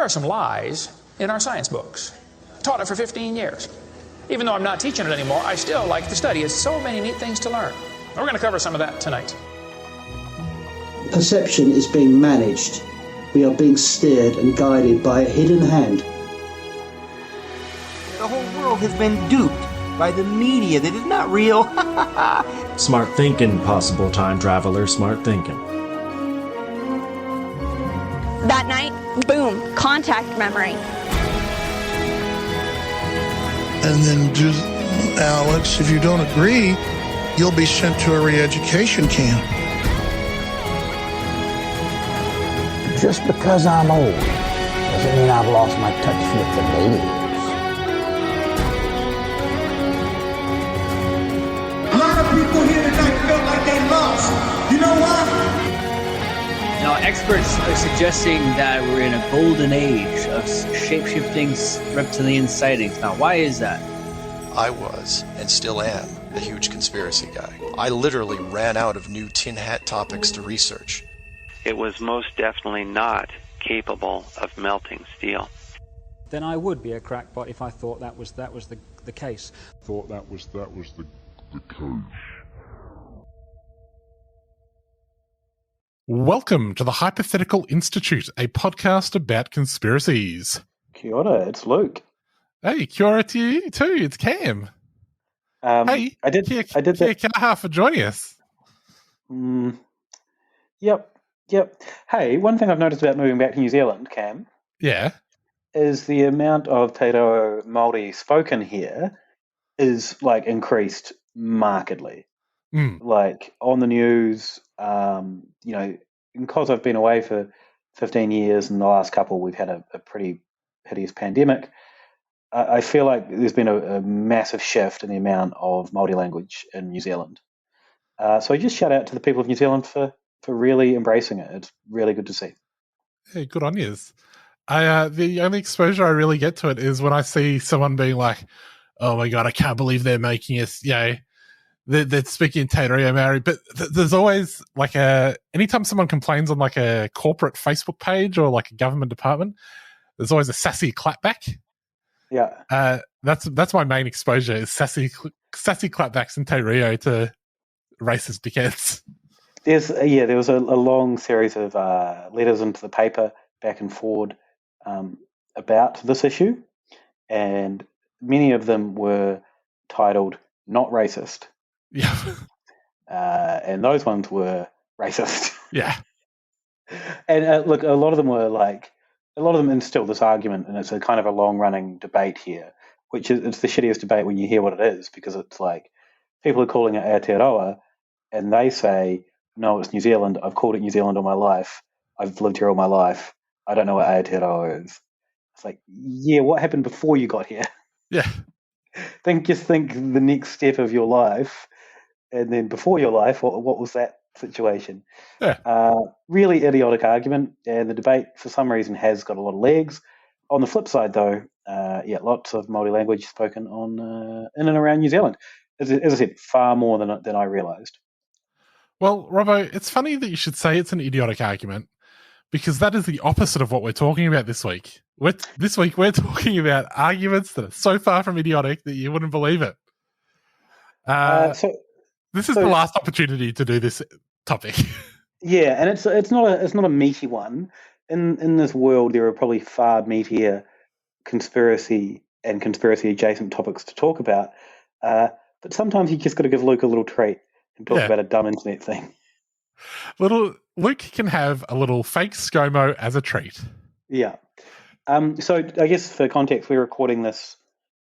there are some lies in our science books. Taught it for 15 years. Even though I'm not teaching it anymore, I still like to study. It's so many neat things to learn. We're going to cover some of that tonight. Perception is being managed. We are being steered and guided by a hidden hand. The whole world has been duped by the media that is not real. Smart thinking, possible time traveler, smart thinking. That night, boom, contact memory. And then, Alex, if you don't agree, you'll be sent to a re-education camp. Just because I'm old doesn't mean I've lost my touch with the ladies. A lot of people here tonight felt like they lost. You know why? Now, experts are suggesting that we're in a golden age of shape-shifting reptilian sightings. Now, why is that? I was, and still am, a huge conspiracy guy. I literally ran out of new tin hat topics to research. It was most definitely not capable of melting steel. Then I would be a crackpot if I thought that was the case. Thought that was the case. Welcome to the Hypothetical Institute, a podcast about conspiracies. Kia ora, it's Luke. Hey, kia ora to you too, it's Cam. Hey, I did that. Kaha for joining us. Yep. Hey, one thing I've noticed about moving back to New Zealand, Cam. Yeah. Is the amount of Te Reo Māori spoken here is increased markedly. Like on the news, because I've been away for 15 years and the last couple we've had a pretty hideous pandemic, I feel like there's been a massive shift in the amount of Māori language in New Zealand. So I just shout out to the people of New Zealand for really embracing it. It's really good to see. Hey, good on yous. The only exposure I really get to it is when I see someone being like, oh my God, I can't believe they're making us, they're speaking Te Reo Māori, but there's always anytime someone complains on a corporate Facebook page or a government department, there's always a sassy clapback. Yeah. That's my main exposure is sassy clapbacks in Te Reo to racist dickheads. There was a long series of letters into the paper back and forward about this issue, and many of them were titled "Not Racist." Yeah. And those ones were racist. Yeah. And look, a lot of them instill this argument, and it's a kind of a long-running debate here, which is it's the shittiest debate when you hear what it is, because it's like people are calling it Aotearoa, and they say, no, it's New Zealand. I've called it New Zealand all my life. I've lived here all my life. I don't know what Aotearoa is. It's like, yeah, what happened before you got here? Yeah. Think the next step of your life, and then before your life, what was that situation? Yeah. Really idiotic argument, and the debate for some reason has got a lot of legs. On the flip side, though, lots of Māori language spoken on in and around New Zealand. As I said, far more than I realised. Well, Robbo, it's funny that you should say it's an idiotic argument, because that is the opposite of what we're talking about this week. This week we're talking about arguments that are so far from idiotic that you wouldn't believe it. This is the last opportunity to do this topic. Yeah, and it's not a meaty one. In this world, there are probably far meatier conspiracy and conspiracy adjacent topics to talk about. But sometimes you just got to give Luke a little treat and talk about a dumb internet thing. Luke can have a little fake Scomo as a treat. Yeah. So I guess for context, we're recording this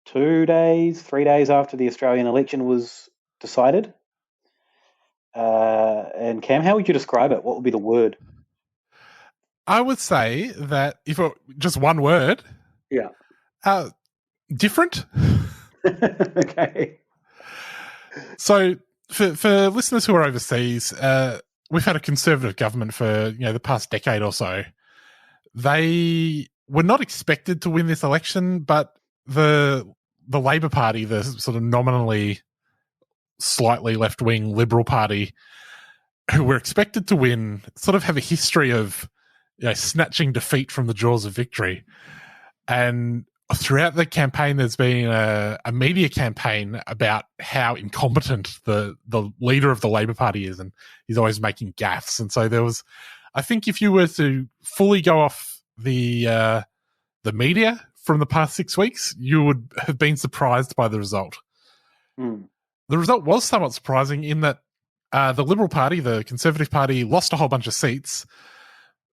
3 days after the Australian election was decided. And Cam, how would you describe it? What would be the word? I would say that if it just one word. Yeah. Different. Okay. So for listeners who are overseas, we've had a conservative government for the past decade or so. They were not expected to win this election, but the Labor Party, the sort of nominally slightly left-wing Liberal Party, who were expected to win, sort of have a history of snatching defeat from the jaws of victory. And throughout the campaign, there's been a media campaign about how incompetent the leader of the Labor Party is, and he's always making gaffes. And so there was, I think, if you were to fully go off the media from the past 6 weeks, you would have been surprised by the result. The result was somewhat surprising in that the Liberal Party, the Conservative Party, lost a whole bunch of seats,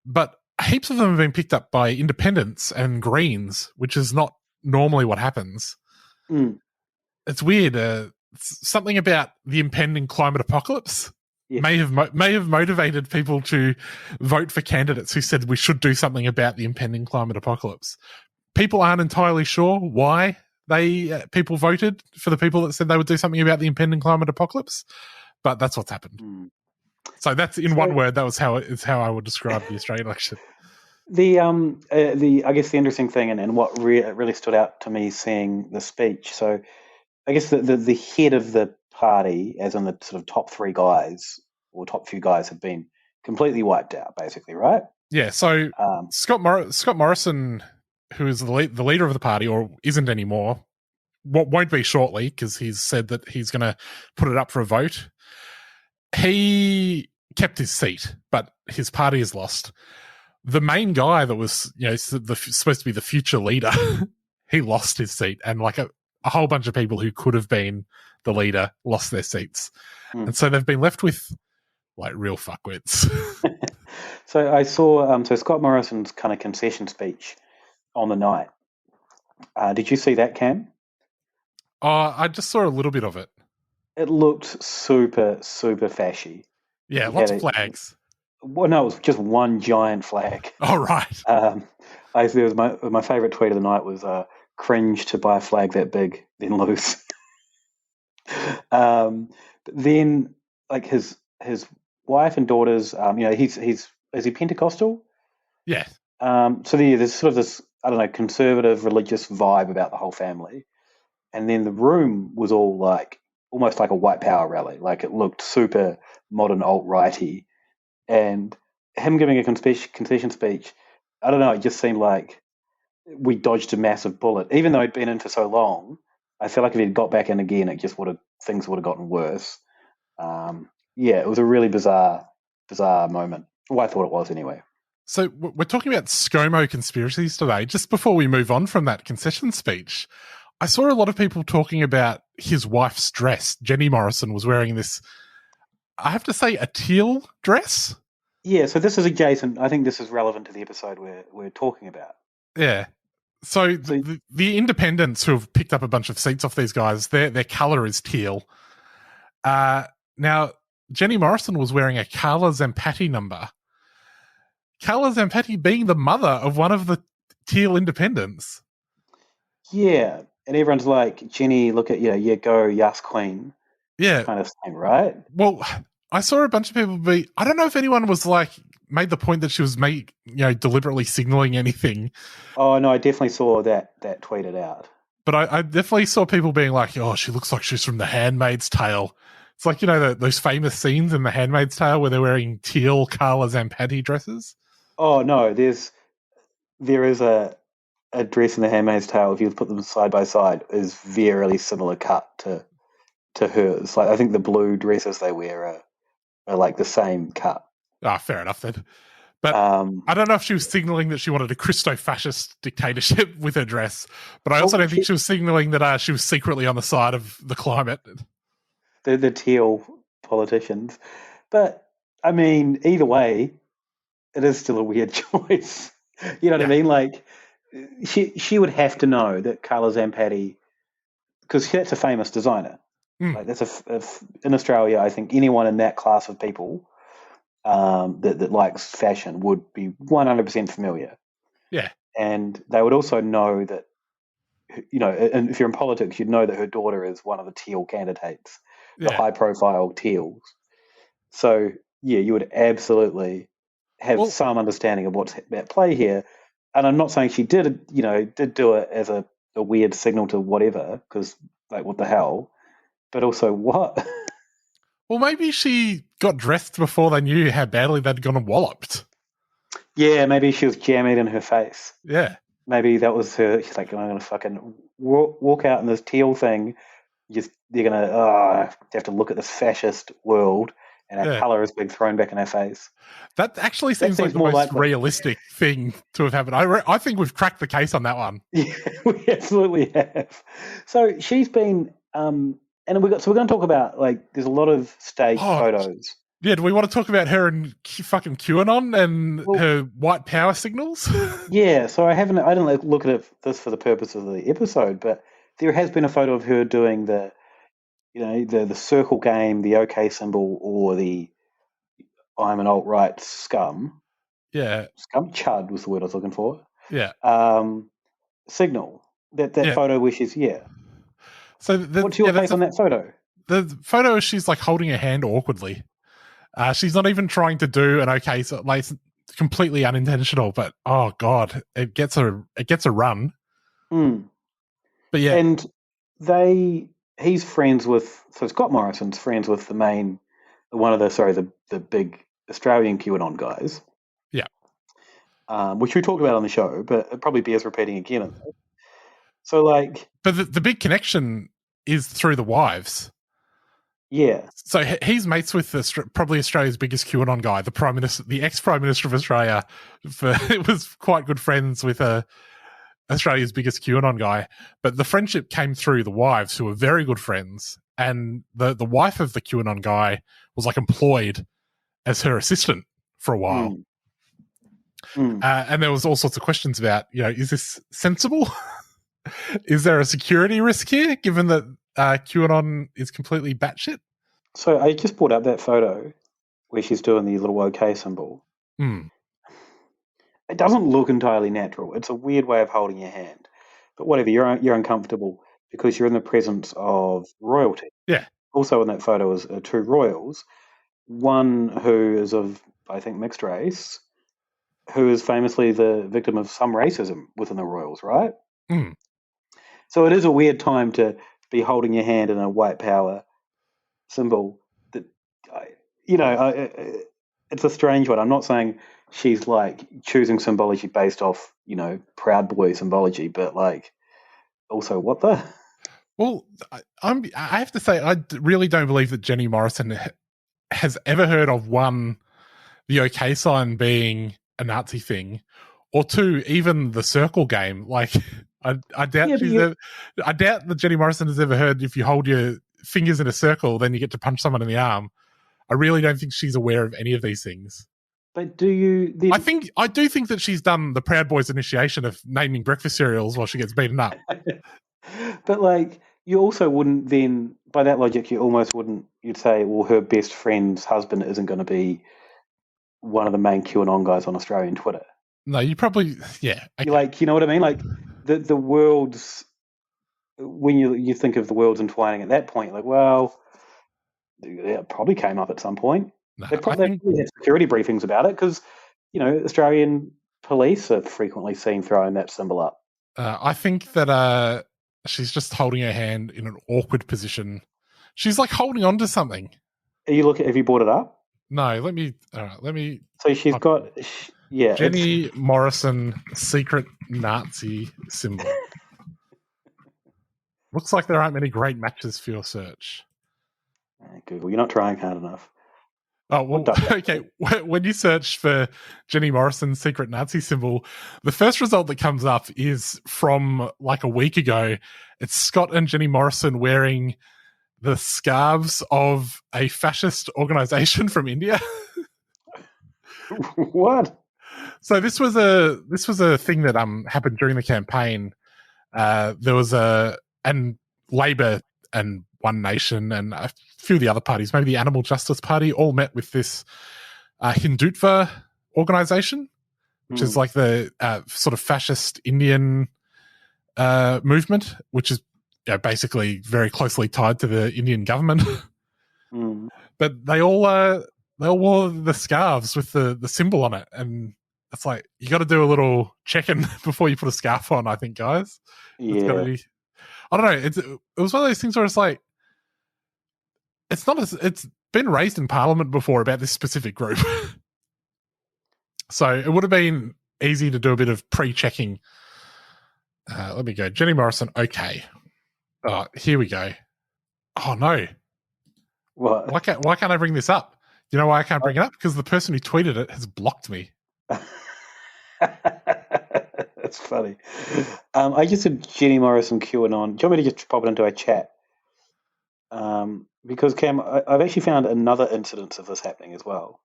but heaps of them have been picked up by independents and Greens, which is not normally what happens. It's weird. Something about the impending climate apocalypse may have motivated people to vote for candidates who said we should do something about the impending climate apocalypse. People aren't entirely sure why people voted for the people that said they would do something about the impending climate apocalypse, but that's what's happened. So that's in one word. That was how I would describe the Australian election. I guess the interesting thing and what really stood out to me seeing the speech. So I guess the head of the party, as in the sort of top three guys or top few guys, have been completely wiped out, basically, right? Yeah. So Scott Morrison, who is the leader of the party, or isn't anymore, won't be shortly because he's said that he's going to put it up for a vote. He kept his seat, but his party has lost. The main guy that was, supposed to be the future leader, he lost his seat, and like a whole bunch of people who could have been the leader lost their seats, and so they've been left with like real fuckwits. So I saw Scott Morrison's kind of concession speech on the night. Did you see that, Cam? I just saw a little bit of it. It looked super, super fashy. Yeah, lots of flags. Well, no, it was just one giant flag. Oh, right. There was my favourite tweet of the night was cringe to buy a flag that big, then lose. But then, like his wife and daughters, is he Pentecostal? Yeah. So there's sort of this, I don't know, conservative religious vibe about the whole family. And then the room was all like, almost like a white power rally. Like it looked super modern alt-righty. And him giving a concession speech, I don't know, it just seemed like we dodged a massive bullet. Even though he'd been in for so long, I feel like if he'd got back in again, things would have gotten worse. It was a really bizarre moment. Well, I thought it was anyway. So we're talking about Scomo conspiracies today. Just before we move on from that concession speech, I saw a lot of people talking about his wife's dress. Jenny Morrison was wearing this, I have to say, a teal dress. Yeah, so this is adjacent. I think this is relevant to the episode we're talking about. Yeah. So the independents who have picked up a bunch of seats off these guys, their colour is teal. Now, Jenny Morrison was wearing a Carla Zampatti number. Carla Zampatti being the mother of one of the teal independents. Yeah, and everyone's like, Jenny, look at, go, yes, queen. Yeah. Kind of thing, right? Well, I saw a bunch of people I don't know if anyone was like, made the point that she was deliberately signaling anything. Oh, no, I definitely saw that tweeted out. But I definitely saw people being like, oh, she looks like she's from The Handmaid's Tale. It's like, those famous scenes in The Handmaid's Tale where they're wearing teal Carla Zampatti dresses. Oh, no, there is a dress in The Handmaid's Tale, if you put them side by side, is very similar cut to hers. Like, I think the blue dresses they wear are like the same cut. Ah, fair enough then. But I don't know if she was signaling that she wanted a Christo-fascist dictatorship with her dress, but I also don't think she was signaling that she was secretly on the side of the climate. The teal politicians. But, I mean, either way, it is still a weird choice. You know what I mean? Like, she would have to know that Carla Zampatti, because that's a famous designer. Like that's in Australia, I think anyone in that class of people that likes fashion would be 100% familiar. Yeah. And they would also know that, and if you're in politics, you'd know that her daughter is one of the teal candidates, the high-profile teals. So, yeah, you would absolutely have some understanding of what's at play here. And I'm not saying she did do it as a weird signal to whatever, because, like, what the hell? But also, what? Well, maybe she got dressed before they knew how badly they'd gone and walloped. Yeah, maybe she was jamming in her face. Yeah. Maybe that was her. She's like, I'm going to fucking walk out in this teal thing. You're going to have to look at this fascist world, and our colour is being thrown back in our face. That actually seems like the more most likely. realistic thing to have happened. I think we've cracked the case on that one. Yeah, we absolutely have. So she's been, and we're going to talk about, like, there's a lot of stage photos. Yeah, do we want to talk about her and fucking QAnon and her white power signals? Yeah, so I didn't look at this for the purpose of the episode, but there has been a photo of her doing the circle game, the OK symbol, or the I'm an alt-right scum. Yeah. Scum? Chud was the word I was looking for. Yeah. Signal. That photo where she's, So what's your take on that photo? The photo is she's like holding her hand awkwardly. She's not even trying to do an okay, so like it's completely unintentional, but oh god, it gets a run. But yeah, and he's friends with Scott Morrison's friends with the big Australian QAnon guys. Yeah, which we talked about on the show, but it probably bears repeating again. So like, but the big connection is through the wives. Yeah. So he's mates with probably Australia's biggest QAnon guy, the Prime Minister, the ex-Prime Minister of Australia. It was quite good friends with Australia's biggest QAnon guy. But the friendship came through the wives, who were very good friends. And the wife of the QAnon guy was like employed as her assistant for a while. And there was all sorts of questions about, is this sensible? Is there a security risk here, given that QAnon is completely batshit? So I just brought up that photo where she's doing the little OK symbol. It doesn't look entirely natural. It's a weird way of holding your hand. But whatever, you're uncomfortable because you're in the presence of royalty. Yeah. Also in that photo is two royals. One who is of, I think, mixed race, who is famously the victim of some racism within the royals, right? So it is a weird time to be holding your hand in a white power symbol. That, it's a strange one. I'm not saying she's like choosing symbology based off, Proud Boy symbology, but like, also what the? Well, I have to say, I really don't believe that Jenny Morrison has ever heard of one, the OK sign being a Nazi thing, or two, even the circle game. Like, I doubt I doubt that Jenny Morrison has ever heard if you hold your fingers in a circle, then you get to punch someone in the arm. I really don't think she's aware of any of these things. But do you? I do think that she's done the Proud Boys initiation of naming breakfast cereals while she gets beaten up. But like, you also wouldn't then, by that logic, you'd say, well, her best friend's husband isn't going to be one of the main QAnon guys on Australian Twitter. No, you probably, yeah. Okay. Like, you know what I mean? Like, the worlds, when you think of the worlds entwining at that point, like, well, it probably came up at some point. No, they probably had security briefings about it because, Australian police are frequently seen throwing that symbol up. I think that she's just holding her hand in an awkward position. She's like holding on to something. Have you brought it up? No, let me. So she's got, Jenny Morrison secret Nazi symbol. Looks like there aren't many great matches for your search. Google, you're not trying hard enough. Oh, well, okay. When you search for Jenny Morrison's secret Nazi symbol, the first result that comes up is from like a week ago. It's Scott and Jenny Morrison wearing the scarves of a fascist organization from India. What? So this was a thing that happened during the campaign. There was and Labor and One Nation and a few of the other parties, maybe the Animal Justice Party, all met with this Hindutva organization, which is like the sort of fascist Indian movement, which is basically very closely tied to the Indian government. But they all wore the scarves with the symbol on it, and it's like you got to do a little check-in before you put a scarf on. I think, guys. Yeah. It's gotta be, I don't know. It was one of those things where it's like, it's been raised in Parliament before about this specific group. So it would have been easy to do a bit of pre-checking. Let me go. Jenny Morrison, okay. Oh, here we go. Oh, no. What? Why can't I bring this up? Do you know why I can't bring it up? Because the person who tweeted it has blocked me. That's funny. I just said Jenny Morrison QAnon. Do you want me to just pop it into our chat? Because Cam, I've actually found another incidence of this happening as well.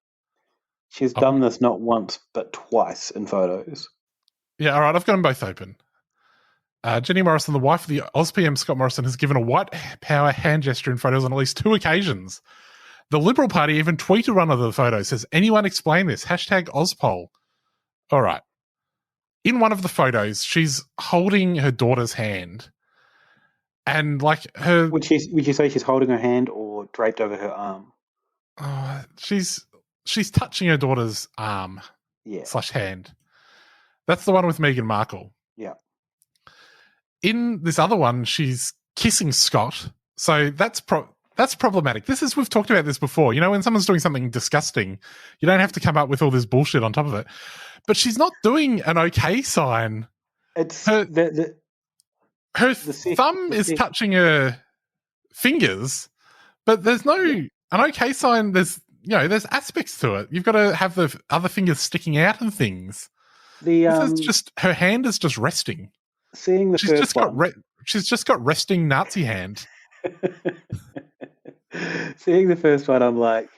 She's done this not once but twice in photos. Yeah, all right. I've got them both open. Jenny Morrison, the wife of the AusPM Scott Morrison, has given a white power hand gesture in photos on at least 2 occasions. The Liberal Party even tweeted one of the photos. Says, anyone explain this? #Ozpoll. All right. In one of the photos, she's holding her daughter's hand. And like her... Would you say she's holding her hand or draped over her arm? She's touching her daughter's arm / hand. That's the one with Meghan Markle. Yeah. In this other one, she's kissing Scott. So that's problematic. We've talked about this before. You know, when someone's doing something disgusting, you don't have to come up with all this bullshit on top of it. But she's not doing an okay sign. It's her thumb is touching her fingers, but there's no an okay sign. There's aspects to it. You've got to have the other fingers sticking out and things. This is just her hand is just resting. Seeing the she's just got resting Nazi hand. Seeing the first one, I'm like,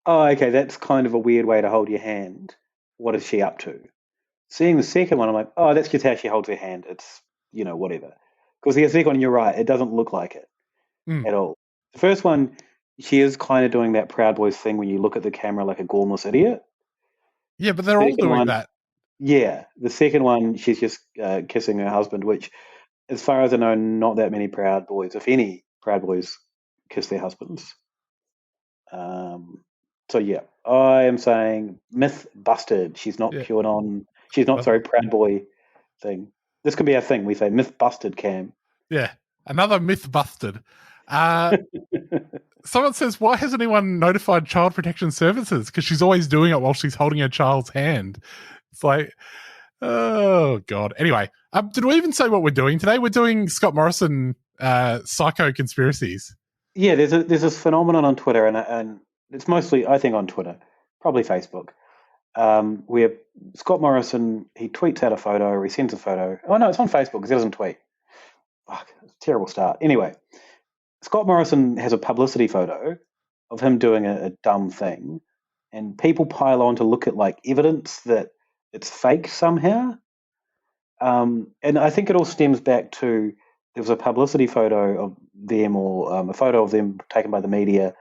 oh, okay, that's kind of a weird way to hold your hand. What is she up to? Seeing the second one, I'm like, oh, that's just how she holds her hand. It's, whatever. Because the second one, you're right, it doesn't look like it at all. The first one, she is kind of doing that Proud Boys thing when you look at the camera like a gormless idiot. Yeah, but they're all doing that. Yeah, the second one, she's just kissing her husband, which, as far as I know, not that many Proud Boys, if any Proud Boys, kiss their husbands. So yeah, I am saying myth busted. She's not QAnon. She's not Proud Boy thing. This could be our thing. We say myth busted, Cam. Yeah, another myth busted. Someone says, why hasn't anyone notified Child Protection Services? Because she's always doing it while she's holding her child's hand. It's like, oh, God. Anyway, did we even say what we're doing today? We're doing Scott Morrison psycho conspiracies. Yeah, there's this phenomenon on Twitter, and it's mostly, I think, on Twitter, probably Facebook, where Scott Morrison, he tweets out a photo, or he sends a photo. Oh, no, it's on Facebook because he doesn't tweet. Fuck, it's a terrible start. Anyway, Scott Morrison has a publicity photo of him doing a dumb thing, and people pile on to look at like evidence that it's fake somehow. And I think it all stems back to there was a publicity photo of them, or a photo of them taken by the media,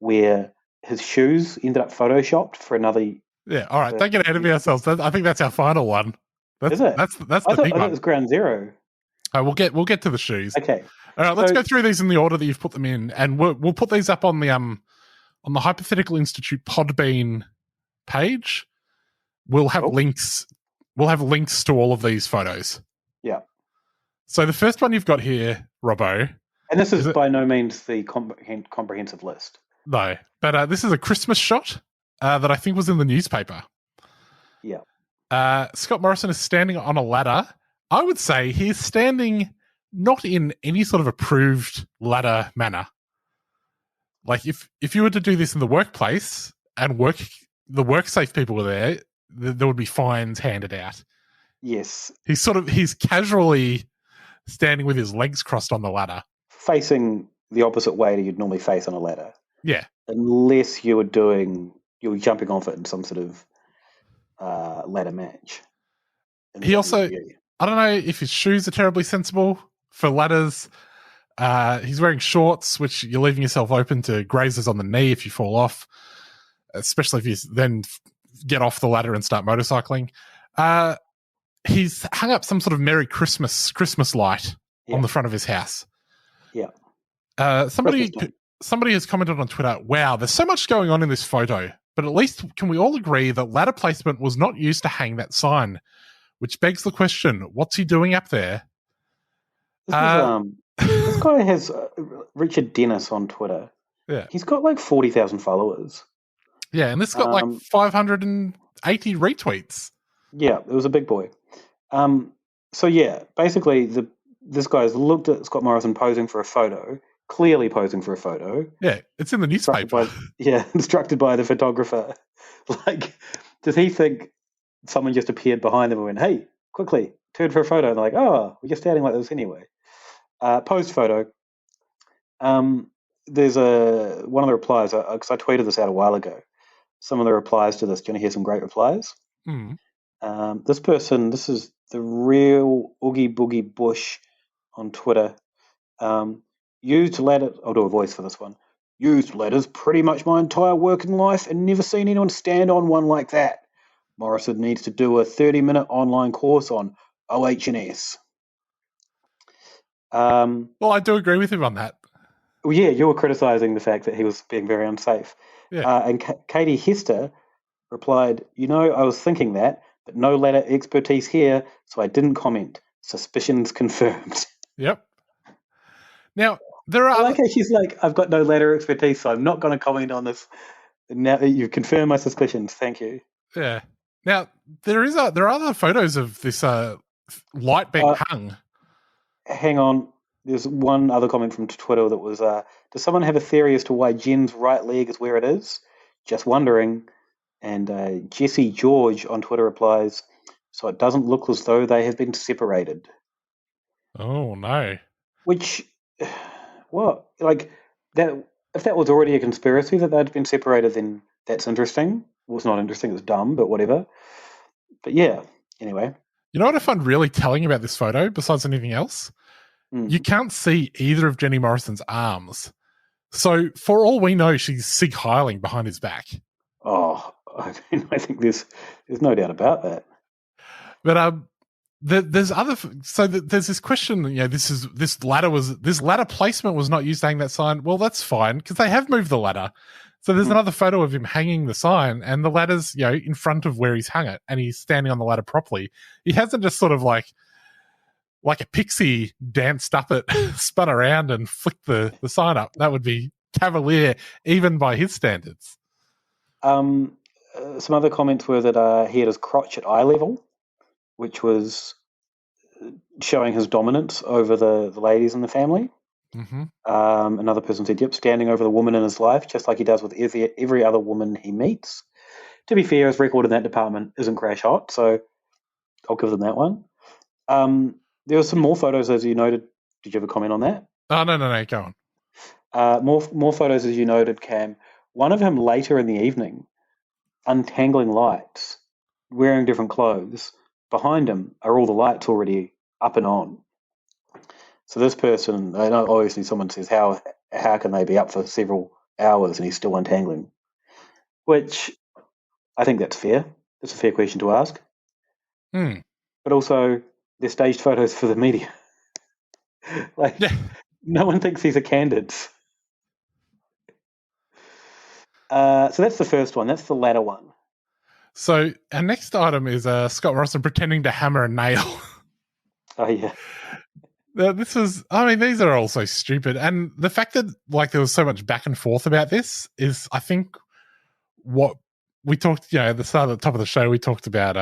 where his shoes ended up photoshopped for another. Yeah, all right. Don't get ahead of ourselves. I think that's our final one. Is it? That's I the thought big one. it was ground zero. We'll get to the shoes. Okay. All right. Let's go through these in the order that you've put them in, and we'll put these up on the Hypothetical Institute Podbean page. We'll have links. We'll have links to all of these photos. Yeah. So the first one you've got here, Robbo. And this is by no means the comprehensive list. No, but this is a Christmas shot that I think was in the newspaper. Yeah. Scott Morrison is standing on a ladder. I would say he's standing not in any sort of approved ladder manner. Like if you were to do this in the workplace and the WorkSafe people were there, there would be fines handed out. Yes. He's casually standing with his legs crossed on the ladder. Facing the opposite way that you'd normally face on a ladder. Yeah. Unless you were jumping off it in some sort of ladder match. He also, I don't know if his shoes are terribly sensible for ladders. He's wearing shorts, which you're leaving yourself open to grazes on the knee if you fall off, especially if you then get off the ladder and start motorcycling. He's hung up some sort of Merry Christmas light on the front of his house. Yeah. Somebody has commented on Twitter, wow, there's so much going on in this photo, but at least can we all agree that ladder placement was not used to hang that sign, which begs the question, what's he doing up there? This guy has Richard Dennis on Twitter. Yeah. He's got like 40,000 followers. Yeah, and this got like 500 80 retweets. Yeah, it was a big boy. So yeah, basically this guy's looked at Scott Morrison posing for a photo, clearly posing for a photo. Yeah, it's in the newspaper. Instructed by the photographer. Like, does he think someone just appeared behind them and went, "Hey, quickly, turn for a photo"? And they're like, "Oh, we're just standing like this anyway." Posed photo. There's one of the replies, because I tweeted this out a while ago. Some of the replies to this. Do you want to hear some great replies? This person, this is the real Oogie Boogie Bush on Twitter. Used letters. I'll do a voice for this one. Used letters pretty much my entire working life and never seen anyone stand on one like that. Morrison needs to do a 30-minute online course on OH&S. Well, I do agree with him on that. Well, yeah, you were criticising the fact that he was being very unsafe. Yeah. And Katie Hester replied, I was thinking that, but no ladder expertise here, so I didn't comment. Suspicions confirmed. Yep. Now, there are... Okay, she's like, I've got no ladder expertise, so I'm not going to comment on this. Now you've confirmed my suspicions. Thank you. Yeah. Now, there are other photos of this light being hung. Hang on. There's one other comment from Twitter that was, does someone have a theory as to why Jen's right leg is where it is? Just wondering. And Jesse George on Twitter replies, so it doesn't look as though they have been separated. Oh, no. Which, what? Like, that? If that was already a conspiracy that they'd been separated, then that's interesting. Well, it's not interesting, it's dumb, but whatever. But yeah, anyway. You know what I find really telling about this photo, besides anything else? You can't see either of Jenny Morrison's arms. So, for all we know, she's Sig Heiling behind his back. Oh, I think there's no doubt about that. But there's other. So there's this question. This ladder placement was not used to hang that sign. Well, that's fine because they have moved the ladder. So there's another photo of him hanging the sign, and the ladder's in front of where he's hung it, and he's standing on the ladder properly. He hasn't just sort of like a pixie danced up it, spun around and flicked the sign up. That would be cavalier, even by his standards. Some other comments were that he had his crotch at eye level, which was showing his dominance over the ladies in the family. Mm-hmm. Another person said, yep, standing over the woman in his life, just like he does with every other woman he meets. To be fair, his record in that department isn't crash hot, so I'll give them that one. There were some more photos, as you noted. Did you have a comment on that? Oh, no, go on. More photos, as you noted, Cam. One of him later in the evening, untangling lights, wearing different clothes. Behind him are all the lights already up and on. So this person, I know obviously someone says, how can they be up for several hours and he's still untangling? Which I think that's fair. That's a fair question to ask. But also, they're staged photos for the media. No one thinks these are candids. So that's the first one. That's the latter one. So our next item is Scott Morrison pretending to hammer a nail. Oh, yeah. These are all so stupid. And the fact that there was so much back and forth about this is, I think, what we talked, at the start, at the top of the show, we talked about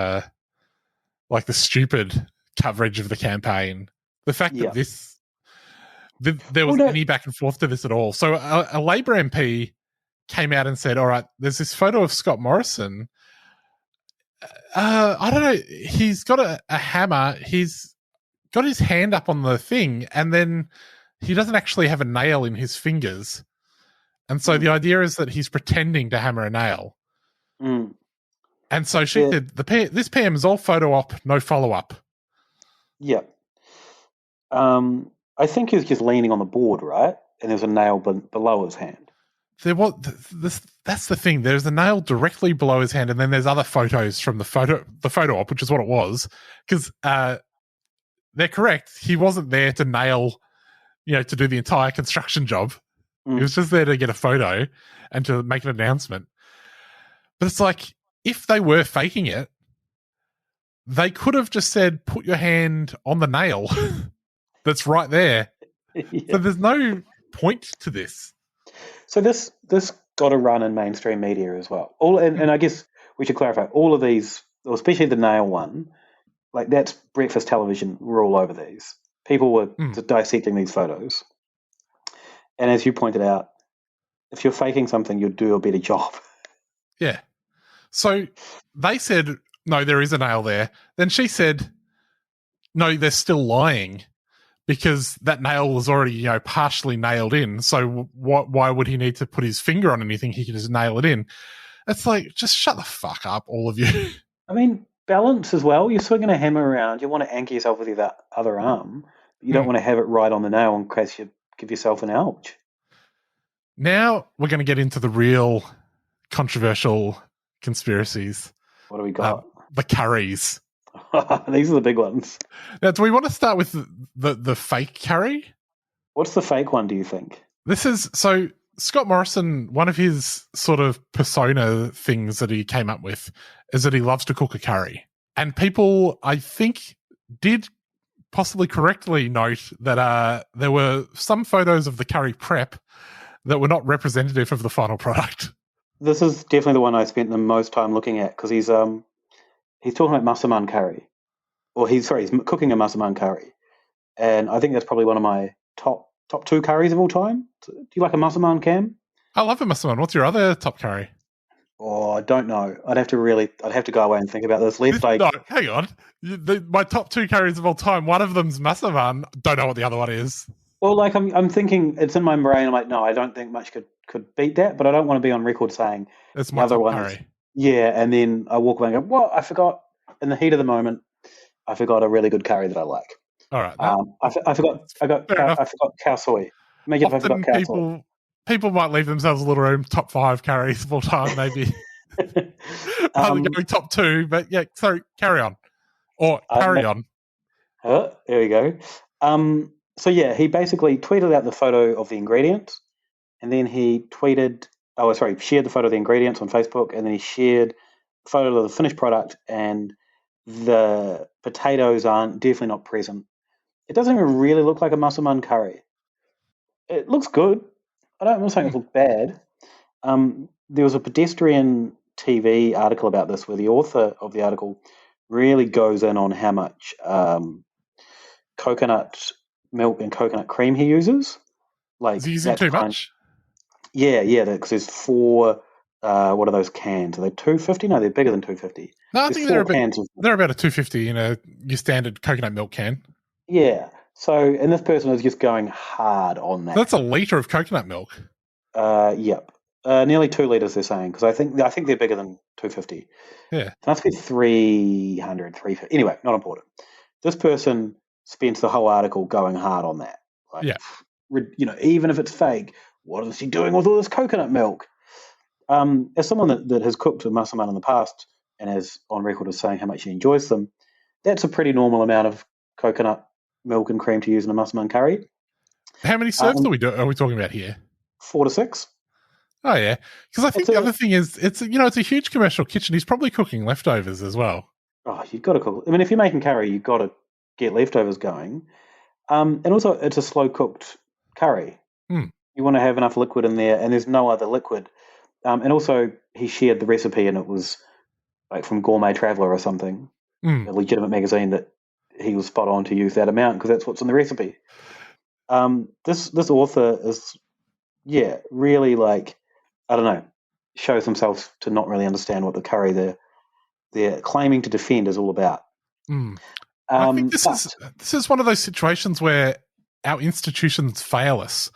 the stupid coverage of the campaign. The fact that there was any back and forth to this at all. So a Labor MP came out and said, all right, there's this photo of Scott Morrison. I don't know. He's got a hammer. He's got his hand up on the thing, and then he doesn't actually have a nail in his fingers. And so the idea is that he's pretending to hammer a nail. And so she said, this PM is all photo op, no follow-up. Yeah. I think he was just leaning on the board, right? And there's a nail below his hand. That's the thing. There's a nail directly below his hand, and then there's other photos from the photo op, which is what it was. Because they're correct. He wasn't there to nail, to do the entire construction job. He was just there to get a photo and to make an announcement. But it's like, if they were faking it, they could have just said, put your hand on the nail that's right there. Yeah. So there's no point to this. So this got a run in mainstream media as well. And I guess we should clarify, all of these, or especially the nail one, like that's breakfast television. We're all over these. People were dissecting these photos. And as you pointed out, if you're faking something, you'll do a better job. Yeah. So they said, no, there is a nail there. Then she said, no, they're still lying because that nail was already, partially nailed in. So why would he need to put his finger on anything? He could just nail it in. It's like, just shut the fuck up, all of you. I mean, balance as well. You're swinging a hammer around. You want to anchor yourself with your other arm. But you don't want to have it right on the nail in case you give yourself an ouch. Now we're going to get into the real controversial conspiracies. What do we got? The curries. These are the big ones. Now, do we want to start with the fake curry? What's the fake one, do you think? This is, so Scott Morrison, one of his sort of persona things that he came up with is that he loves to cook a curry. And people, I think, did possibly correctly note that there were some photos of the curry prep that were not representative of the final product. This is definitely the one I spent the most time looking at because he's talking about massaman curry, or he's cooking a massaman curry, and I think that's probably one of my top 2 curries of all time. Do you like a massaman, Cam? I love a massaman. What's your other top curry? Oh, I don't know. I'd have to go away and think about this. No, hang on. My top 2 curries of all time. One of them's massaman. Don't know what the other one is. Well, like I'm thinking, it's in my brain. I'm like, no, I don't think much could beat that, but I don't want to be on record saying it's my other top one. curry. Yeah, and then I walk away and go, well, I forgot. In the heat of the moment, I forgot a really good curry that I like. All right. I forgot cow soy. Imagine if I forgot cow soy. People might leave themselves a little room. Top 5 curries of all time, maybe. Probably going top 2, but yeah. So carry on, or carry on. There we go. So yeah, he basically tweeted out the photo of the ingredients, and then he shared the photo of the ingredients on Facebook, and then he shared a photo of the finished product, and the potatoes aren't definitely not present. It doesn't even really look like a massaman curry. It looks good. I'm not saying it looks bad. There was a pedestrian TV article about this where the author of the article really goes in on how much coconut milk and coconut cream he uses. Like, is he using too much? Yeah, because there's 4. What are those cans? Are they 250? No, they're bigger than 250. No, I think they're about a 250 in your standard coconut milk can. Yeah. So, and this person is just going hard on that. That's a litre of coconut milk. Yep. Nearly 2 litres, they're saying, because I think they're bigger than 250. Yeah. That's good. 300, 350. Anyway, not important. This person spends the whole article going hard on that. Like, yeah. Even if it's fake, what is she doing with all this coconut milk? As someone that has cooked a massaman in the past and is on record as saying how much he enjoys them, that's a pretty normal amount of coconut milk and cream to use in a massaman curry. How many serves are we talking about here? 4 to 6. Oh yeah, because I think the other thing is it's a huge commercial kitchen. He's probably cooking leftovers as well. Oh, you've got to cook. I mean, if you're making curry, you've got to get leftovers going. And also, it's a slow cooked curry. You want to have enough liquid in there, and there's no other liquid. And also, he shared the recipe, and it was like from Gourmet Traveller or something, a legitimate magazine, that he was spot on to use that amount because that's what's in the recipe. This author is, really like, I don't know, shows himself to not really understand what the curry they're claiming to defend is all about. I think this is one of those situations where our institutions fail us.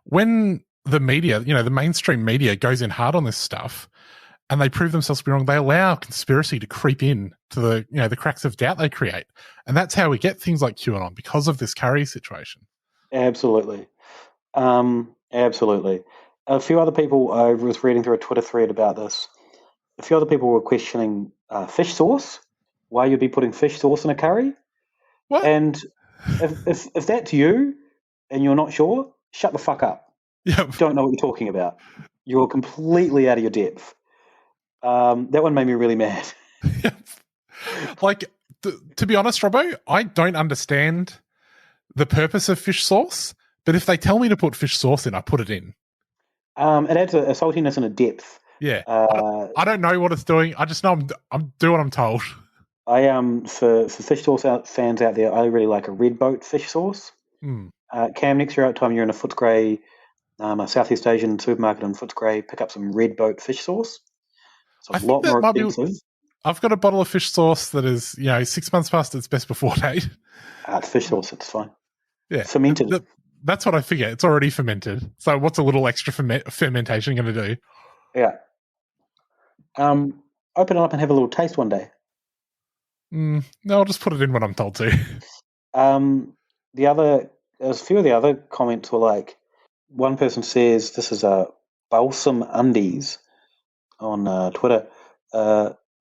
When the media, the mainstream media goes in hard on this stuff and they prove themselves to be wrong, they allow conspiracy to creep in to the cracks of doubt they create. And that's how we get things like QAnon, because of this curry situation. Absolutely. Absolutely. A few other people, I was reading through a Twitter thread about this. A few other people were questioning fish sauce, why you'd be putting fish sauce in a curry. What? And if that's you and you're not sure, shut the fuck up. Yeah. Don't know what you're talking about. You're completely out of your depth. That one made me really mad. Like, to be honest, Robbo, I don't understand the purpose of fish sauce, but if they tell me to put fish sauce in, I put it in. It adds a saltiness and a depth Yeah. I don't know what it's doing. I just know I'm doing what I'm told. For fish sauce fans out there, I really like a red boat fish sauce. Cam, next year out time you're in a Footscray, a Southeast Asian supermarket in Footscray, pick up some red boat fish sauce. It's a lot more expensive. I've got a bottle of fish sauce that is, 6 months past its best before date. It's fish sauce, it's fine. Yeah. Fermented. That's what I figure. It's already fermented. So what's a little extra fermentation going to do? Yeah. Open it up and have a little taste one day. No, I'll just put it in when I'm told to. There's a few of the other comments were like, one person says, this is a Balsam Undies on Twitter.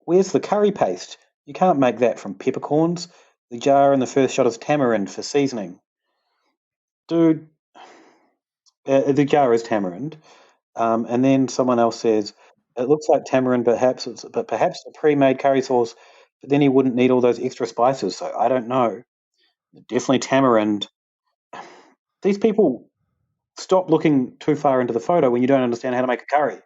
Where's the curry paste? You can't make that from peppercorns. The jar in the first shot is tamarind for seasoning. Dude, the jar is tamarind. And then someone else says, it looks like tamarind, but perhaps a pre-made curry sauce, but then you wouldn't need all those extra spices, so I don't know. Definitely tamarind. These people stop looking too far into the photo when you don't understand how to make a curry.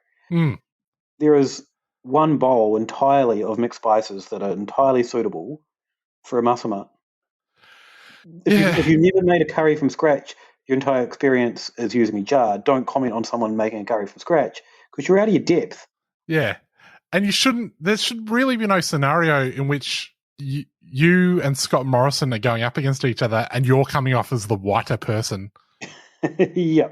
There is one bowl entirely of mixed spices that are entirely suitable for a masama. If you never made a curry from scratch, your entire experience is using a jar. Don't comment on someone making a curry from scratch because you're out of your depth. Yeah. And there should really be no scenario in which you and Scott Morrison are going up against each other and you're coming off as the whiter person. Yeah.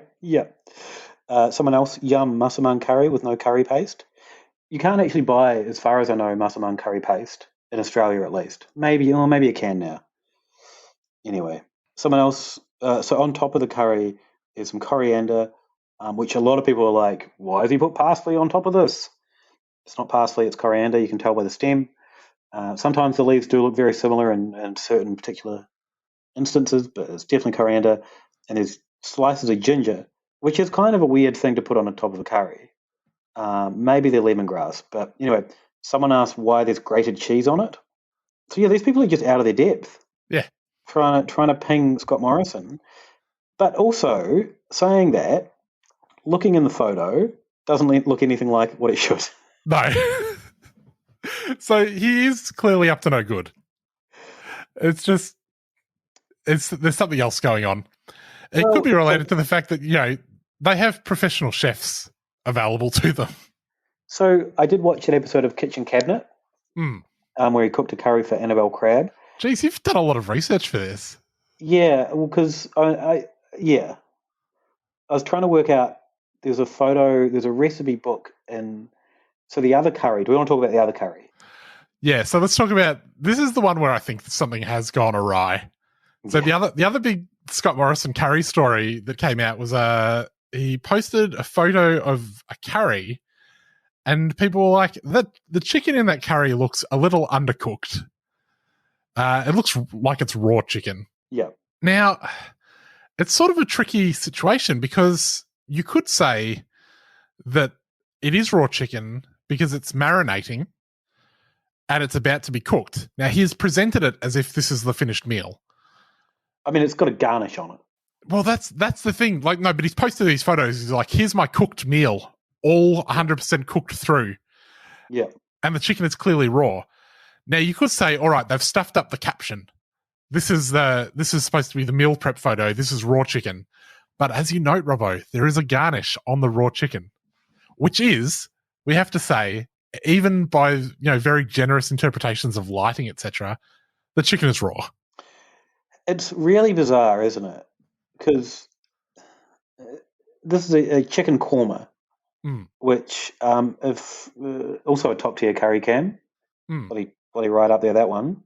Someone else, yum, massaman curry with no curry paste. You can't actually buy, as far as I know, massaman curry paste in Australia at least. Maybe you can now. Anyway, someone else, so on top of the curry is some coriander, which a lot of people are like, why has he put parsley on top of this? It's not parsley, it's coriander. You can tell by the stem. Sometimes the leaves do look very similar in certain particular instances, but it's definitely coriander. And there's slices of ginger, which is kind of a weird thing to put on the top of a curry. Maybe they're lemongrass. But anyway, someone asked why there's grated cheese on it. So yeah, these people are just out of their depth. Yeah. Trying to ping Scott Morrison. But also saying that, looking in the photo, doesn't look anything like what it should. No. So he is clearly up to no good. It's just, there's something else going on. It could be related to the fact that, they have professional chefs available to them. So I did watch an episode of Kitchen Cabinet where he cooked a curry for Annabelle Crabb. Jeez, you've done a lot of research for this. Yeah, well, because I was trying to work out, there's a recipe book so the other curry, do we want to talk about the other curry? Yeah, so let's talk about, this is the one where I think something has gone awry. So the other big Scott Morrison curry story that came out was he posted a photo of a curry and people were like, the chicken in that curry looks a little undercooked. It looks like it's raw chicken. Yeah. Now, it's sort of a tricky situation because you could say that it is raw chicken because it's marinating and it's about to be cooked. Now, he's presented it as if this is the finished meal. I mean, it's got a garnish on it. Well, that's the thing. Like, no, but he's posted these photos. He's like, here's my cooked meal, all 100% cooked through. Yeah. And the chicken is clearly raw. Now, you could say, all right, they've stuffed up the caption. This is supposed to be the meal prep photo. This is raw chicken. But as you note, Robbo, there is a garnish on the raw chicken, which is, we have to say, even by very generous interpretations of lighting, etc., the chicken is raw. It's really bizarre, isn't it? Because this is a chicken korma, which if also a top tier curry can, bloody right up there, that one.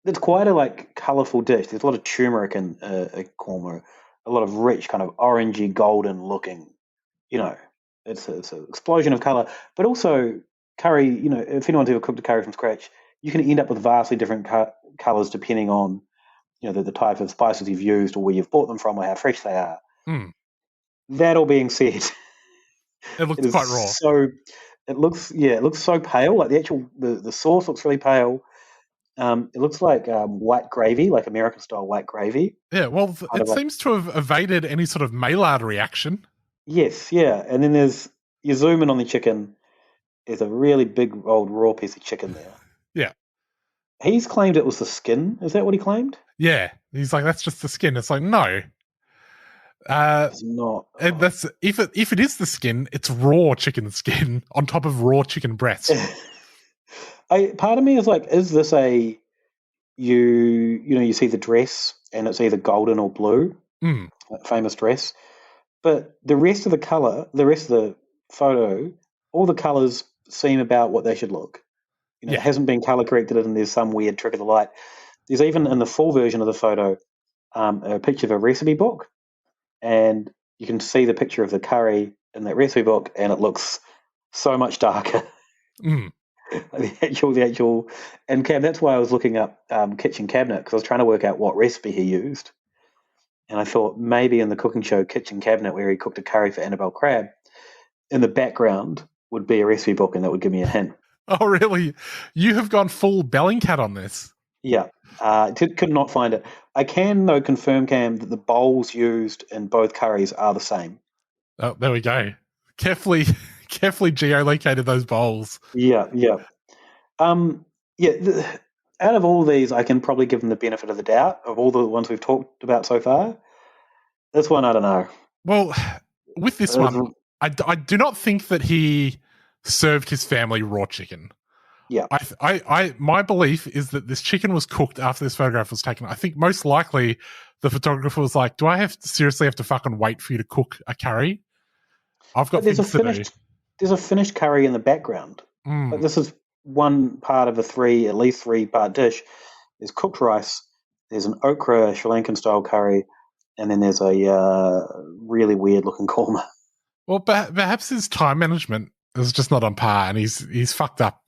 It's quite a colourful dish. There's a lot of turmeric in a korma, a lot of rich kind of orangey golden looking. It's an explosion of colour, but also curry. If anyone's ever cooked a curry from scratch, you can end up with vastly different colours depending on the type of spices you've used or where you've bought them from or how fresh they are. That all being said, it looks quite raw. So it looks so pale. Like the sauce looks really pale. It looks like white gravy, like American style white gravy. Yeah, well, it seems to have evaded any sort of Maillard reaction. Yes, yeah. And then you zoom in on the chicken there's a really big old raw piece of chicken there. Yeah. He's claimed it was the skin. Is that what he claimed? Yeah. He's like, that's just the skin. It's like, no. It's not. And that's if it is the skin, it's raw chicken skin on top of raw chicken breast. Part of me is like, is this you see the dress and it's either golden or blue, that famous dress, but the rest of the color, the rest of the photo, all the colors seem about what they should look. It hasn't been color corrected and there's some weird trick of the light. There's even in the full version of the photo a picture of a recipe book, and you can see the picture of the curry in that recipe book, and it looks so much darker. The actual, and Cam, that's why I was looking up Kitchen Cabinet, because I was trying to work out what recipe he used, and I thought maybe in the cooking show Kitchen Cabinet, where he cooked a curry for Annabelle Crabb, in the background would be a recipe book, and that would give me a hint. Oh, really? You have gone full Bellingcat on this? Yeah, could not find it. I can, though, confirm, Cam, that the bowls used in both curries are the same. Oh, there we go. Carefully geolocated those bowls. Yeah. Out of all these, I can probably give them the benefit of the doubt of all the ones we've talked about so far. This one, I don't know. Well, with this one, I do not think that he served his family raw chicken. Yeah. My belief is that this chicken was cooked after this photograph was taken. I think most likely the photographer was like, do I seriously have to fucking wait for you to cook a curry? I've got things to do. There's a finished curry in the background. But this is one part of at least three-part dish. There's cooked rice, there's an okra Sri Lankan style curry, and then there's a really weird-looking korma. Well, perhaps his time management is just not on par, and he's fucked up.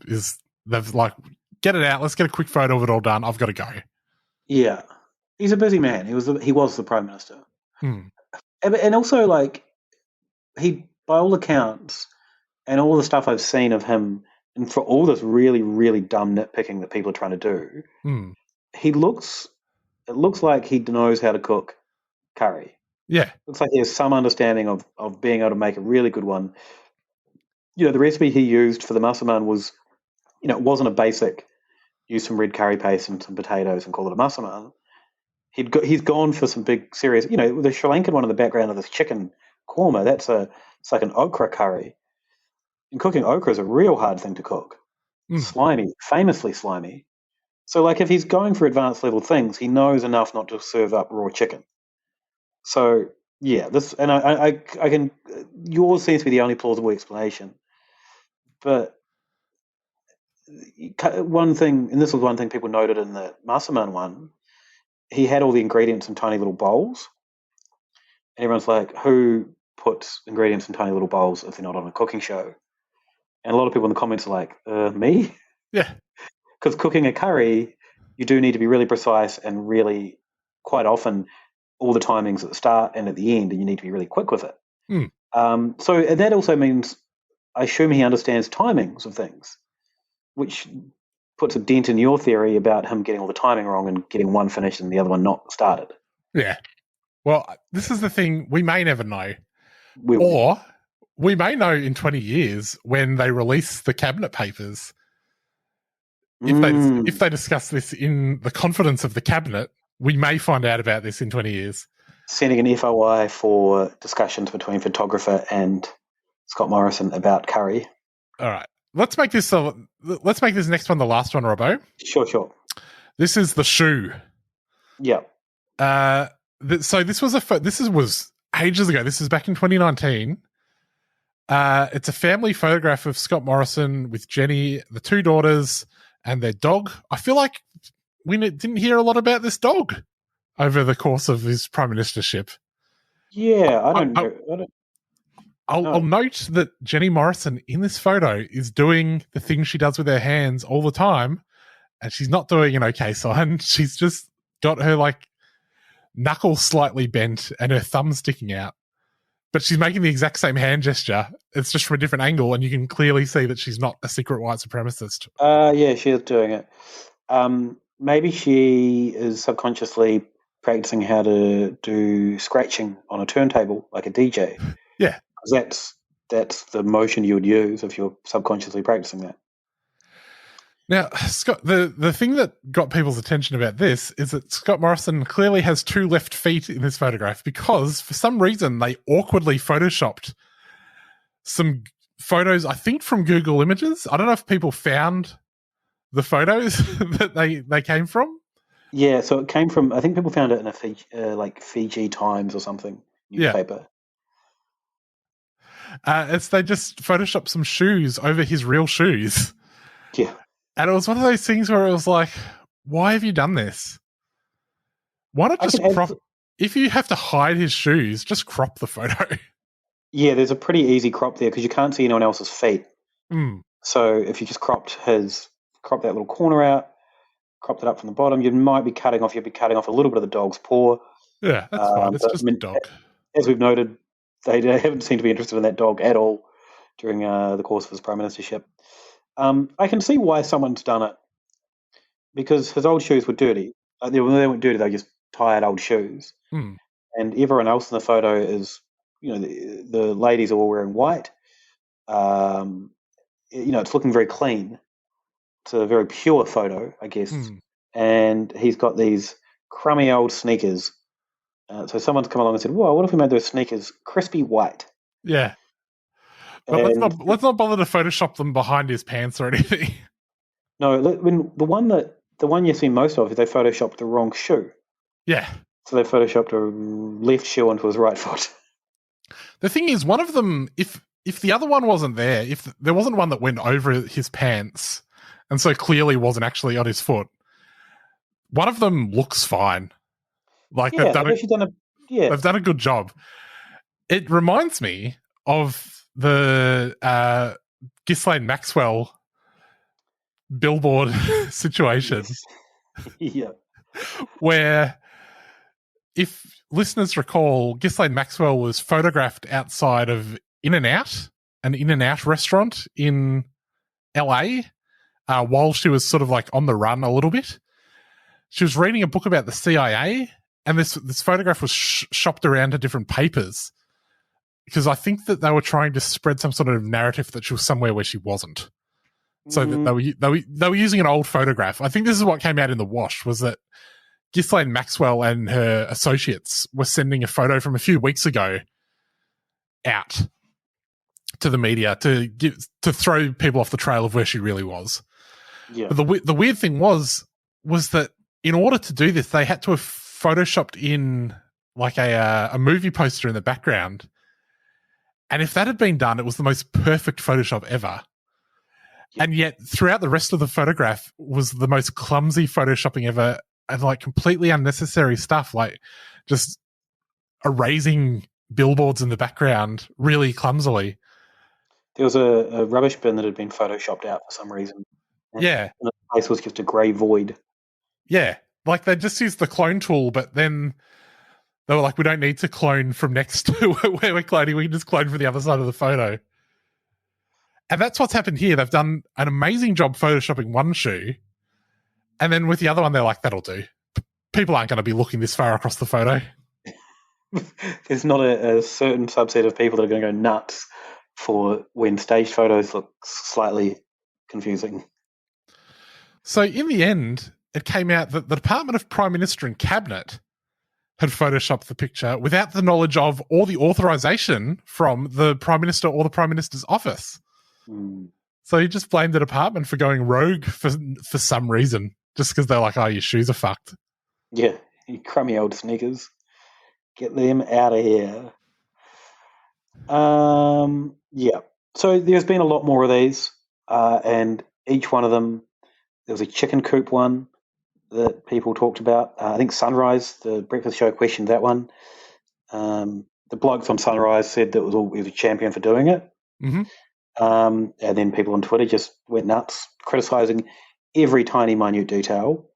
They've like, get it out. Let's get a quick photo of it all done. I've got to go. Yeah, he's a busy man. He was the Prime Minister, and also like he, by all accounts, and all the stuff I've seen of him, and for all this really really dumb nitpicking that people are trying to do, it looks like he knows how to cook curry. Yeah, looks like he has some understanding of being able to make a really good one. The recipe he used for the massaman was, it wasn't a basic use some red curry paste and some potatoes and call it a massaman. He's gone for some big serious, the Sri Lankan one in the background of this chicken korma, it's like an okra curry. And cooking okra is a real hard thing to cook. Slimy, famously slimy. So like if he's going for advanced level things, he knows enough not to serve up raw chicken. So yeah, this, and I can, yours seems to be the only plausible explanation. But one thing, and this was one thing people noted in the Massaman one, he had all the ingredients in tiny little bowls. And everyone's like, who puts ingredients in tiny little bowls if they're not on a cooking show? And a lot of people in the comments are like, me? Yeah. Because cooking a curry, you do need to be really precise and really, quite often, all the timings at the start and at the end, and you need to be really quick with it. So and that also means, I assume he understands timings of things, which puts a dent in your theory about him getting all the timing wrong and getting one finished and the other one not started. Yeah. Well, this is the thing, we may never know. Or we may know in 20 years when they release the cabinet papers. If they discuss this in the confidence of the cabinet, we may find out about this in 20 years. Sending an FOI for discussions between photographer and Scott Morrison about curry. All right. Let's make this next one the last one, Robbo. Sure. This is the shoe. Yeah. So this was ages ago. This is back in 2019. It's a family photograph of Scott Morrison with Jenny, the two daughters, and their dog. I feel like we didn't hear a lot about this dog over the course of his prime ministership. Yeah, I'll note that Jenny Morrison in this photo is doing the thing she does with her hands all the time, and she's not doing an okay sign. She's just got her like knuckle slightly bent and her thumb sticking out, but she's making the exact same hand gesture. It's just from a different angle, and you can clearly see that she's not a secret white supremacist. Yeah, she is doing it. Maybe she is subconsciously practicing how to do scratching on a turntable like a DJ. Yeah. That's that's the motion you would use if you're subconsciously practicing that. Now, Scott, the thing that got people's attention about this is that Scott Morrison clearly has 2 left feet in this photograph because for some reason they awkwardly photoshopped some photos, I think from Google Images. I don't know if people found the photos that they came from. Yeah, so it came from, I think people found it in a Fiji Times or something newspaper. It's they just photoshopped some shoes over his real shoes. Yeah. And it was one of those things where it was like, why have you done this? Why not just crop? If you have to hide his shoes, just crop the photo. Yeah, there's a pretty easy crop there because you can't see anyone else's feet. Mm. So if you just cropped that little corner out, cropped it up from the bottom, you'd be cutting off a little bit of the dog's paw. Yeah, that's fine. It's just a dog. As we've noted, they haven't seemed to be interested in that dog at all during the course of his prime ministership. I can see why someone's done it because his old shoes were dirty. They weren't dirty; they were just tired old shoes. Mm. And everyone else in the photo is, the ladies are all wearing white. It's looking very clean. It's a very pure photo, I guess. Mm. And he's got these crummy old sneakers. So someone's come along and said, "Well, what if we made those sneakers crispy white?" Yeah. But let's not bother to Photoshop them behind his pants or anything. No, the one you see most of is they photoshopped the wrong shoe. Yeah. So they photoshopped a left shoe onto his right foot. The thing is, one of them, if the other one wasn't there, if there wasn't one that went over his pants and so clearly wasn't actually on his foot, one of them looks fine. Like they've done a good job. It reminds me of the Ghislaine Maxwell billboard situation. Yeah. Where, if listeners recall, Ghislaine Maxwell was photographed outside of an In-N-Out restaurant in LA while she was sort of like on the run a little bit. She was reading a book about the CIA, and this photograph was shopped around to different papers because I think that they were trying to spread some sort of narrative that she was somewhere where she wasn't. So that they were using an old photograph. I think this is what came out in the wash, was that Ghislaine Maxwell and her associates were sending a photo from a few weeks ago out to the media to throw people off the trail of where she really was. Yeah. But the weird thing was that in order to do this, they had to have photoshopped in like a movie poster in the background. And if that had been done, it was the most perfect Photoshop ever. Yeah. And yet throughout the rest of the photograph was the most clumsy photoshopping ever, and like completely unnecessary stuff, like just erasing billboards in the background really clumsily. There was a rubbish bin that had been photoshopped out for some reason. And the place was just a grey void. Yeah, like they just used the clone tool, but then they were like, we don't need to clone from next to where we're cloning, we can just clone from the other side of the photo. And that's what's happened here. They've done an amazing job photoshopping one shoe, and then with the other one, they're like, that'll do. People aren't going to be looking this far across the photo. There's not a certain subset of people that are going to go nuts for when staged photos look slightly confusing. So in the end, it came out that the Department of Prime Minister and Cabinet had photoshopped the picture without the knowledge of or the authorization from the Prime Minister or the Prime Minister's office. Mm. So he just blamed the department for going rogue for some reason, just because they're like, oh, your shoes are fucked. Yeah, you crummy old sneakers. Get them out of here. Yeah. So there's been a lot more of these, and each one of them, there was a chicken coop one that people talked about. I think Sunrise, the breakfast show, questioned that one. The bloke from Sunrise said that he was a champion for doing it. Mm-hmm. And then people on Twitter just went nuts, criticising every tiny, minute detail.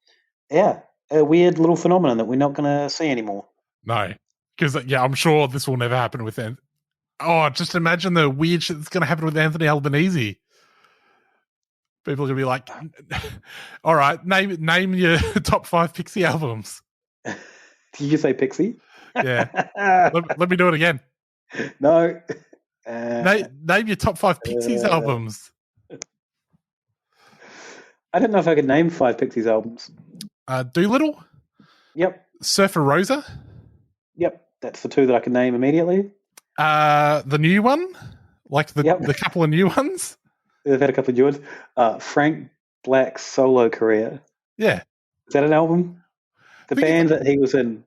Yeah, a weird little phenomenon that we're not going to see anymore. No, because, I'm sure this will never happen with them. Oh, just imagine the weird shit that's going to happen with Anthony Albanese. People are going to be like, all right, name your top 5 Pixie albums. Did you say Pixie? Yeah. let me do it again. No. Name your top 5 Pixies albums. I don't know if I could name 5 Pixies albums. Doolittle? Yep. Surfer Rosa? Yep. That's the 2 that I can name immediately. The new one? Like the couple of new ones? They've had a couple of new ones. Frank Black's solo career. Yeah. Is that an album? The band that he was in,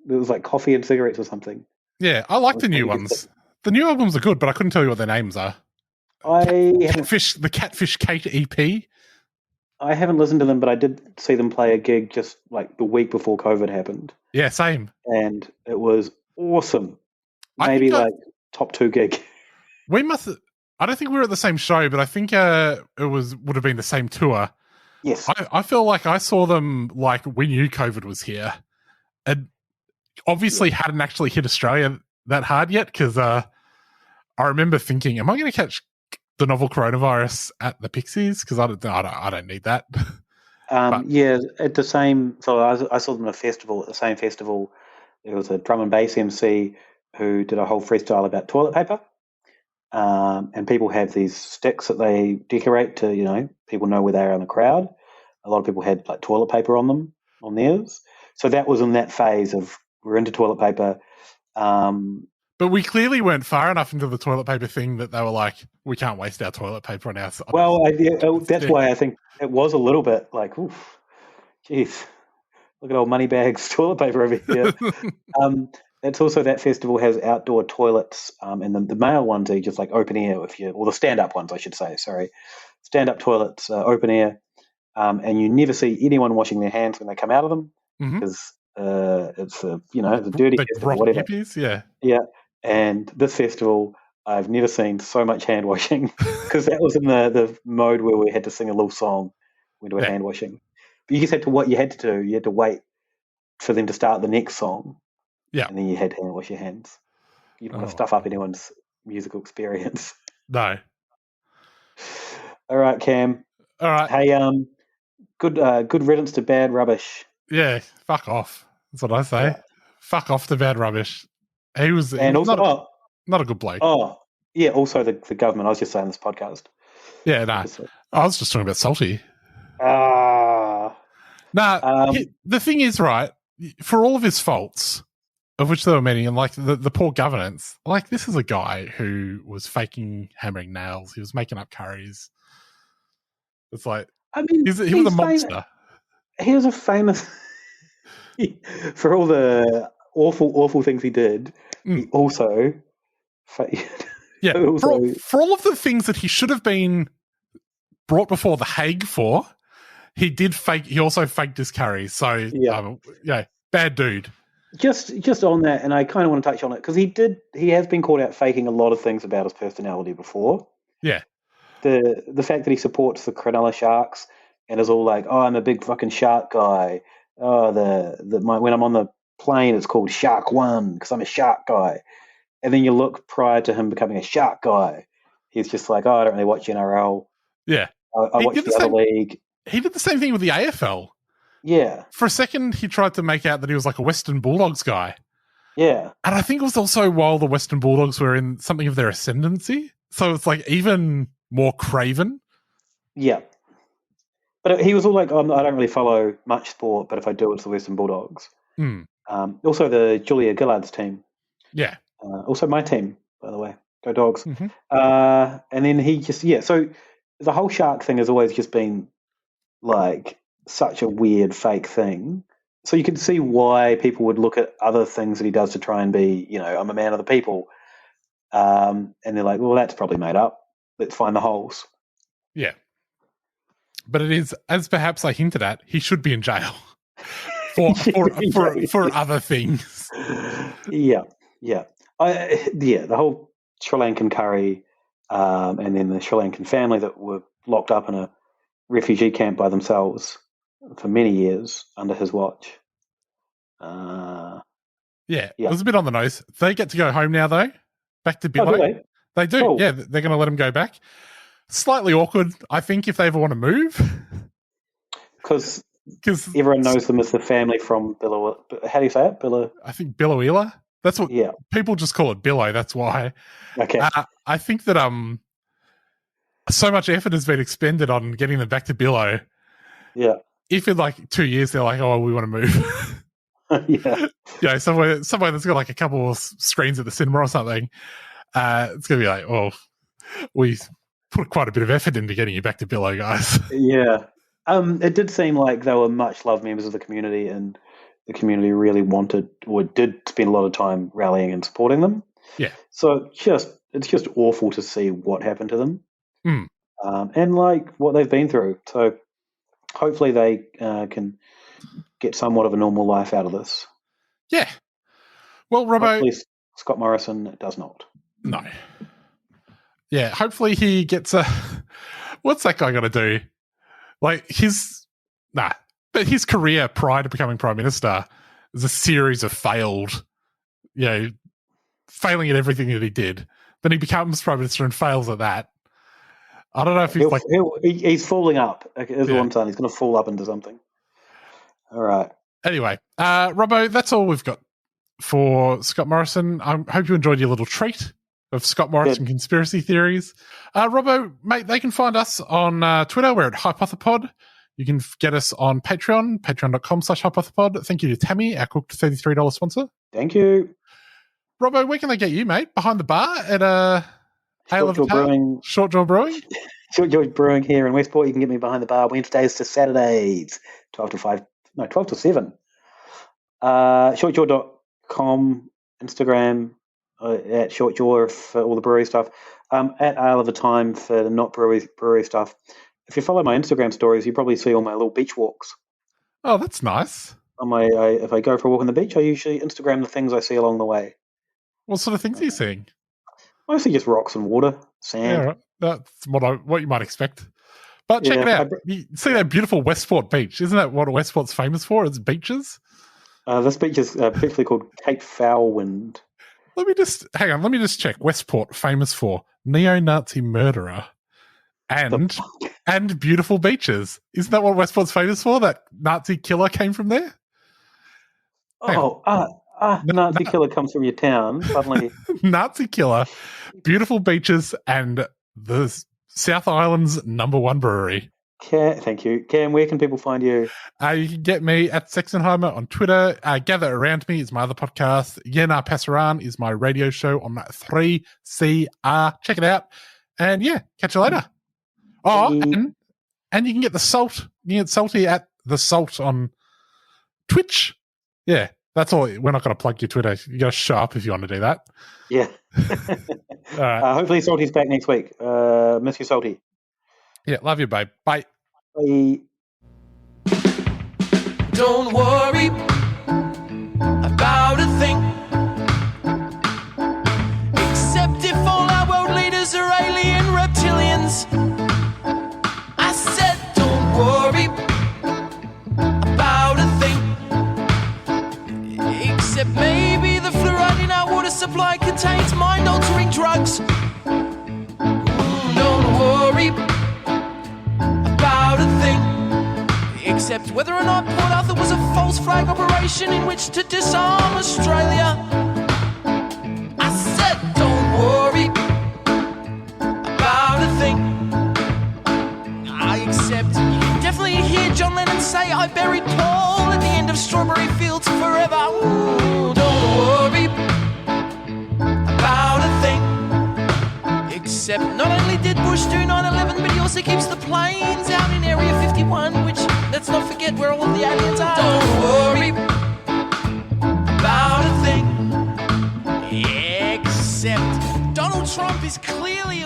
it was like Coffee and Cigarettes or something. Yeah, I like the new ones. The new albums are good, but I couldn't tell you what their names are. The Catfish Kate EP. I haven't listened to them, but I did see them play a gig just like the week before COVID happened. Yeah, same. And it was awesome. Maybe top 2 gig. We must. I don't think we were at the same show, but I think it would have been the same tour. Yes. I feel like I saw them like we knew COVID was here, and obviously hadn't actually hit Australia that hard yet. Because I remember thinking, "Am I going to catch the novel coronavirus at the Pixies?" Because I don't need that. Yeah, at the same. So I saw them at a festival. At the same festival, there was a drum and bass MC who did a whole freestyle about toilet paper. And people have these sticks that they decorate to, people know where they are in the crowd. A lot of people had like toilet paper on them, on theirs. So that was in that phase of we're into toilet paper. But we clearly weren't far enough into the toilet paper thing that they were like, we can't waste our toilet paper on our side. Well, that's why I think it was a little bit like, oof, geez, look at old Moneybags toilet paper over here. It's also that festival has outdoor toilets, and the male ones are just like open air, or the stand-up ones, I should say. Sorry, stand-up toilets, open air, and you never see anyone washing their hands when they come out of them because it's a dirty festival. Whatever. Hippies, yeah. And this festival, I've never seen so much hand washing because that was in the mode where we had to sing a little song when we were hand washing. But you just had to what you had to do. You had to wait for them to start the next song. Yeah. And then you had to hand wash your hands. You don't want to stuff up anyone's musical experience. No. All right, Cam. All right. Hey, good riddance to bad rubbish. Yeah, fuck off. That's what I say. Yeah. Fuck off to bad rubbish. He was also not a good bloke. Oh, yeah, also the government. I was just saying this podcast. Yeah, no. I was just talking about Salty. The thing is, right, for all of his faults, of which there were many, and like the poor governance, like this is a guy who was faking hammering nails. He was making up curries. It's like, I mean, he was a monster. He was a famous for all the awful things he did. He also, for all of the things that he should have been brought before the Hague for, he did fake. He also faked his curries. So bad dude. Just on that, and I kind of want to touch on it because he has been caught out faking a lot of things about his personality before. Yeah. The fact that he supports the Cronulla Sharks and is all like, "Oh, I'm a big fucking shark guy. Oh, when I'm on the plane, it's called Shark One because I'm a shark guy." And then you look prior to him becoming a shark guy, he's just like, "Oh, I don't really watch NRL. Yeah, I watch the other league." He did the same thing with the AFL. Yeah. For a second, he tried to make out that he was like a Western Bulldogs guy. Yeah. And I think it was also while the Western Bulldogs were in something of their ascendancy. So it's like even more craven. Yeah. But he was all like, I don't really follow much sport, but if I do, it's the Western Bulldogs. Also the Julia Gillard's team. Yeah. Also my team, by the way. Go Dogs. And then he just, so the whole shark thing has always just been like such a weird fake thing. So you can see why people would look at other things that he does to try and be, I'm a man of the people. And they're like, well, that's probably made up. Let's find the holes. Yeah. But it is, as perhaps I hinted at, he should be in jail for other things. Yeah. The whole Sri Lankan curry, and then the Sri Lankan family that were locked up in a refugee camp by themselves for many years under his watch. It was a bit on the nose. They get to go home now, though. Back to Billo. Do they do. Cool. Yeah, they're going to let him go back. Slightly awkward, I think, if they ever want to move. Because everyone knows them as the family from Billo. How do you say it? I think Biloela. That's what people just call it billow. That's why. Okay. I think that so much effort has been expended on getting them back to billow. Yeah. If in like 2 years they're like, oh, we want to move. Yeah. Somewhere that's got like a couple of screens at the cinema or something. It's going to be like, oh, we put quite a bit of effort into getting you back to billow, guys. Yeah. It did seem like they were much loved members of the community, and the community really wanted or did spend a lot of time rallying and supporting them. Yeah. So it's just awful to see what happened to them, and like what they've been through. So hopefully they can get somewhat of a normal life out of this. Yeah. Well, Robbo, hopefully Scott Morrison does not. No. Yeah. Hopefully he gets a. What's that guy got to do? Like but his career prior to becoming Prime Minister is a series of failing at everything that he did. Then he becomes Prime Minister and fails at that. I don't know if he's falling up. Is what I'm saying. He's going to fall up into something. All right. Anyway, Robbo, that's all we've got for Scott Morrison. I hope you enjoyed your little treat of Scott Morrison conspiracy theories. Robbo, mate, they can find us on Twitter. We're at Hypothepod. You can get us on Patreon, patreon.com/Hypothepod. Thank you to Tammy, our Cook $33 sponsor. Thank you. Robbo, where can they get you, mate? Behind the bar at Short Jaw Brewing. Short Jaw Brewing? Short Jaw Brewing here in Westport. You can get me behind the bar Wednesdays to Saturdays, 12 to 7. Shortjaw.com, Instagram, at Shortjaw for all the brewery stuff, at Ale of the Time for the not brewery stuff. If you follow my Instagram stories, you probably see all my little beach walks. Oh, that's nice. If I go for a walk on the beach, I usually Instagram the things I see along the way. What sort of things are you seeing? Mostly just rocks and water, sand. Yeah, right. That's what you might expect. But check it out. You see that beautiful Westport beach? Isn't that what Westport's famous for? It's beaches? This beach is particularly called Cape Foulwind. Let me just check. Westport, famous for neo-Nazi murderer and beautiful beaches. Isn't that what Westport's famous for? That Nazi killer came from there? Nazi killer comes from your town. Suddenly, Nazi killer, beautiful beaches, and the South Island's #1 brewery. Thank you. Cam, where can people find you? You can get me at Sexenheimer on Twitter. Gather Around Me is my other podcast. Yena Passaran is my radio show on 3CR. Check it out. And catch you later. Oh, and you can get the Salt. You can get Salty at the Salt on Twitch. Yeah, that's all. We're not going to plug your Twitter. You got to show up if you want to do that. Yeah. All right. Hopefully Salty's back next week. Miss you, Salty. Yeah, love you, babe. Bye. Bye. Don't worry about a thing, except if all our world leaders are alien reptilians. I said don't worry about a thing, except maybe the fluoride in our water supply contains mind-altering drugs. Don't worry about a thing, except whether or not Port Arthur was a false flag operation in which to disarm Australia. I said don't worry about a thing. Except you can definitely hear John Lennon say I buried Paul at the end of Strawberry Fields Forever. Ooh, don't worry about a thing. Except not only did Bush do 9/11, but he also keeps the planes out in Area 51, which, let's not forget, where all of the aliens are. Don't worry about a thing. Except Donald Trump is clearly